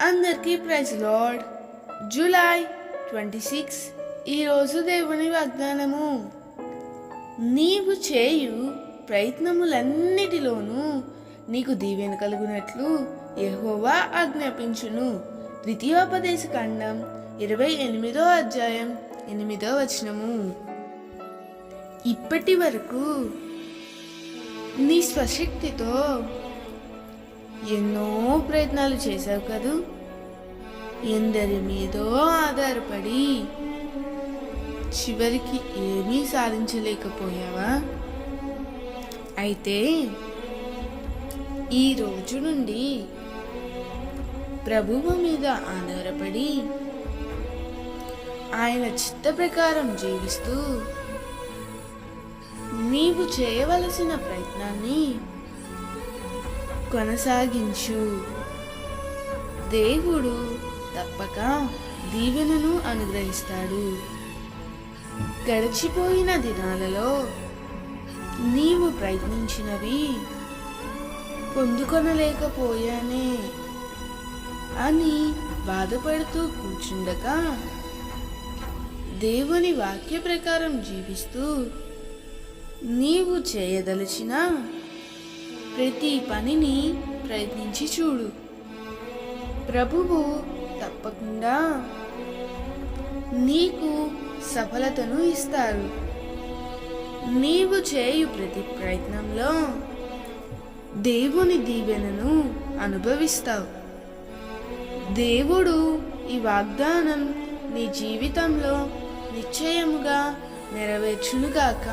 అందరికీ praise lord. July 26 ఈరోజు దేవుని వాగ్దానము. నీవు చేయు ప్రయత్నములన్నిటిలోనూ నీకు దీవెన కలుగునట్లు యెహోవా ఆజ్ఞాపించును. ద్వితీయోపదేశకాండం 28వ అధ్యాయం 8వ వచనము. ఇప్పటి వరకు నీ స్వశక్తితో ఎన్నో ప్రయత్నాలు చేశావు కదూ. ఎందరి మీదో ఆధారపడి చివరికి ఏమీ సాధించలేకపోయావా? అయితే ఈ రోజు నుండి ప్రభువు మీద ఆధారపడి ఆయన చిత్త ప్రకారం జీవిస్తూ నీవు చేయవలసిన ప్రయత్నాన్ని కొనసాగించు. దేవుడు తప్పక దీవెనను అనుగ్రహిస్తాడు. గడిచిపోయిన దినాలలో నీవు ప్రయత్నించినవి పొందుకొనలేకపోయానే అని బాధపడుతూ కూర్చుండక దేవుని వాక్య ప్రకారం జీవిస్తూ నీవు చేయదలచిన ప్రతి పనిని ప్రయత్నించి చూడు. ప్రభువు తప్పకుండా నీకు సఫలతను ఇస్తారు. నీవు చేయు ప్రతి ప్రయత్నంలో దేవుని దీవెనను అనుభవిస్తావు. దేవుడు ఈ వాగ్దానం నీ జీవితంలో నిశ్చయముగా నెరవేర్చునుగాక.